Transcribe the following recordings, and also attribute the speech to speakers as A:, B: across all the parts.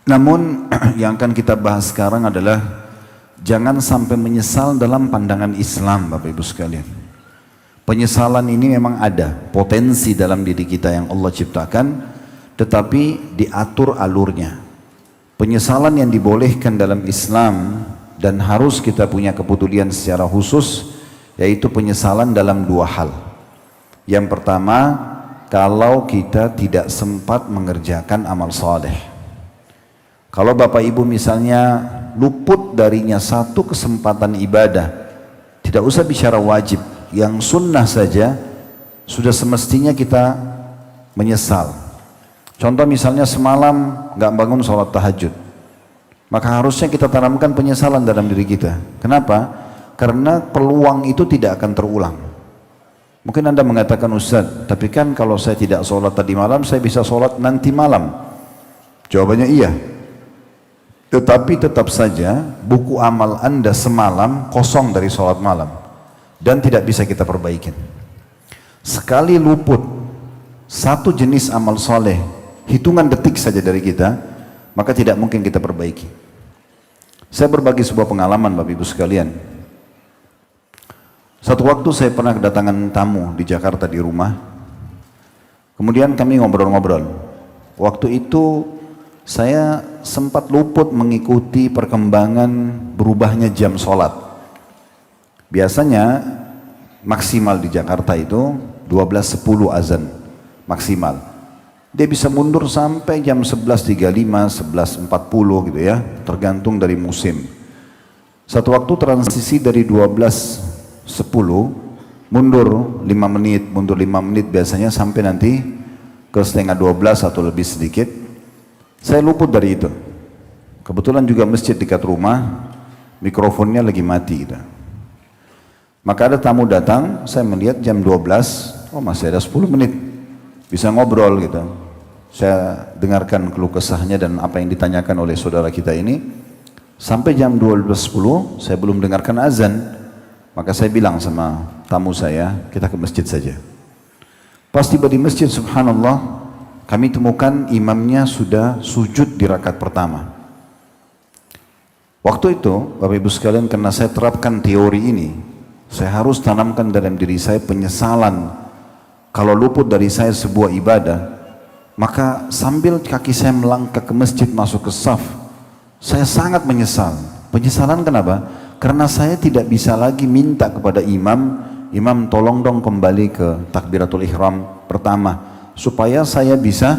A: Namun yang akan kita bahas sekarang adalah jangan sampai menyesal dalam pandangan Islam, Bapak Ibu sekalian. Penyesalan ini memang ada, potensi dalam diri kita yang Allah ciptakan, tetapi diatur alurnya. Penyesalan yang dibolehkan dalam Islam dan harus kita punya kepedulian secara khusus, yaitu penyesalan dalam dua hal. Yang pertama, kalau kita tidak sempat mengerjakan amal saleh. Kalau Bapak Ibu misalnya luput darinya satu kesempatan ibadah, tidak usah bicara wajib, yang sunnah saja sudah semestinya kita menyesal. Contoh misalnya semalam nggak bangun sholat tahajud, maka harusnya kita tanamkan penyesalan dalam diri kita. Kenapa? Karena peluang itu tidak akan terulang. Mungkin Anda mengatakan, Ustaz, tapi kan kalau saya tidak sholat tadi malam, saya bisa sholat nanti malam. Jawabannya iya. Tetapi tetap saja buku amal Anda semalam kosong dari sholat malam dan tidak bisa kita perbaikin. Sekali luput satu jenis amal soleh, hitungan detik saja dari kita, maka tidak mungkin kita perbaiki. Saya berbagi sebuah pengalaman Bapak Ibu sekalian. Satu waktu saya pernah kedatangan tamu di Jakarta di rumah. Kemudian kami ngobrol-ngobrol. Waktu itu saya sempat luput mengikuti perkembangan berubahnya jam sholat. Biasanya maksimal di Jakarta itu 12.10 azan maksimal. Dia bisa mundur sampai jam 11.35, 11.40 gitu ya, tergantung dari musim. Satu waktu transisi dari 12.10 mundur 5 menit, mundur 5 menit biasanya sampai nanti ke setengah 12 atau lebih sedikit. Saya luput dari itu. Kebetulan juga masjid dekat rumah, mikrofonnya lagi mati gitu. Maka ada tamu datang, saya melihat jam 12, oh masih ada 10 menit, bisa ngobrol gitu. Saya dengarkan keluh kesahnya dan apa yang ditanyakan oleh saudara kita ini. Sampai jam 12.10 saya belum dengarkan azan. Maka saya bilang sama tamu saya, kita ke masjid saja. Pas tiba di masjid, subhanallah, kami temukan imamnya sudah sujud di rakaat pertama. Waktu itu, Bapak Ibu sekalian, karena saya terapkan teori ini, saya harus tanamkan dalam diri saya penyesalan. Kalau luput dari saya sebuah ibadah, maka sambil kaki saya melangkah ke masjid masuk ke saf, saya sangat menyesal. Penyesalan kenapa? Karena saya tidak bisa lagi minta kepada imam tolong dong kembali ke takbiratul ihram pertama, supaya saya bisa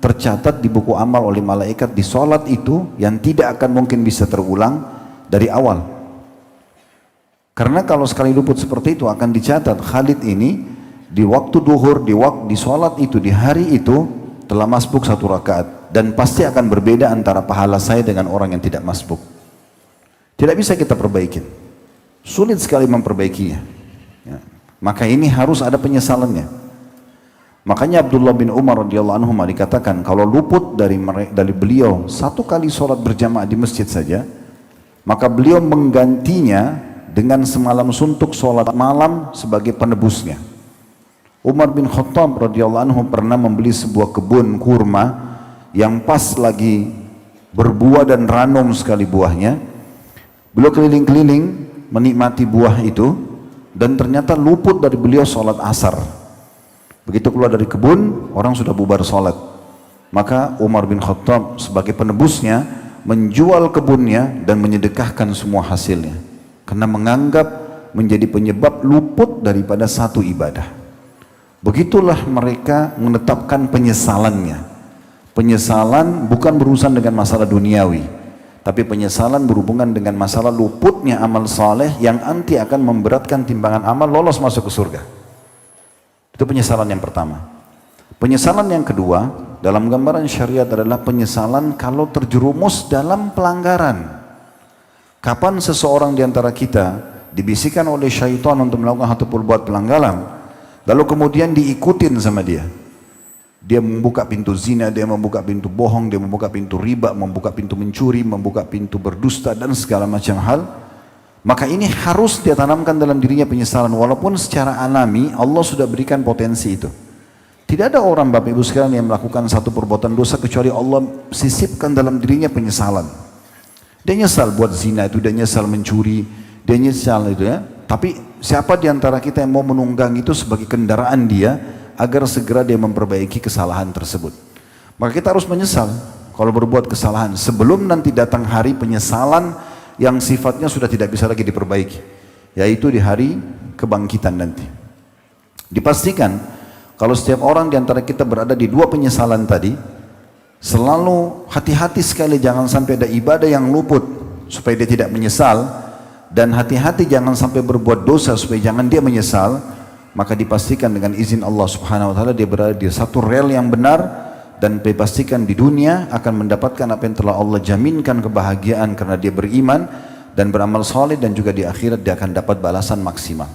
A: tercatat di buku amal oleh malaikat di sholat itu yang tidak akan mungkin bisa terulang dari awal. Karena kalau sekali luput seperti itu akan dicatat, Khalid ini di waktu duhur, di sholat itu, di hari itu telah masbuk 1 rakaat, dan pasti akan berbeda antara pahala saya dengan orang yang tidak masbuk. Tidak bisa kita perbaikin, sulit sekali memperbaikinya ya. Maka ini harus ada penyesalannya. Makanya Abdullah bin Umar radhiyallahu anhu dikatakan kalau luput dari beliau satu kali sholat berjamaah di masjid saja, maka beliau menggantinya dengan semalam suntuk sholat malam sebagai penebusnya. Umar bin Khattab radhiyallahu anhu pernah membeli sebuah kebun kurma yang pas lagi berbuah dan ranum sekali buahnya. Beliau keliling-keliling menikmati buah itu dan ternyata luput dari beliau sholat asar. Begitu keluar dari kebun, orang sudah bubar sholat. Maka Umar bin Khattab sebagai penebusnya menjual kebunnya dan menyedekahkan semua hasilnya, karena menganggap menjadi penyebab luput daripada satu ibadah. Begitulah mereka menetapkan penyesalannya. Penyesalan bukan berurusan dengan masalah duniawi, tapi penyesalan berhubungan dengan masalah luputnya amal saleh yang nanti akan memberatkan timbangan amal lolos masuk ke surga. Itu penyesalan yang pertama. Penyesalan yang kedua dalam gambaran syariat adalah penyesalan kalau terjerumus dalam pelanggaran. Kapan seseorang di antara kita dibisikkan oleh syaitan untuk melakukan atau berbuat pelanggaran, lalu kemudian diikutin sama dia. Dia membuka pintu zina, dia membuka pintu bohong, dia membuka pintu riba, membuka pintu mencuri, membuka pintu berdusta dan segala macam hal. Maka ini harus dia tanamkan dalam dirinya penyesalan, walaupun secara alami Allah sudah berikan potensi itu. Tidak ada orang Bapak Ibu sekalian yang melakukan satu perbuatan dosa kecuali Allah sisipkan dalam dirinya penyesalan. Dia nyesal buat zina itu, dia nyesal mencuri, dia nyesal itu ya. Tapi siapa di antara kita yang mau menunggang itu sebagai kendaraan dia agar segera dia memperbaiki kesalahan tersebut. Maka kita harus menyesal kalau berbuat kesalahan sebelum nanti datang hari penyesalan yang sifatnya sudah tidak bisa lagi diperbaiki, yaitu di hari kebangkitan nanti. Dipastikan kalau setiap orang di antara kita berada di dua penyesalan tadi, selalu hati-hati sekali jangan sampai ada ibadah yang luput supaya dia tidak menyesal, dan hati-hati jangan sampai berbuat dosa supaya jangan dia menyesal. Maka dipastikan dengan izin Allah Subhanahu wa taala dia berada di satu rel yang benar, dan dipastikan di dunia akan mendapatkan apa yang telah Allah jaminkan, kebahagiaan karena dia beriman dan beramal saleh, dan juga di akhirat dia akan dapat balasan maksimal.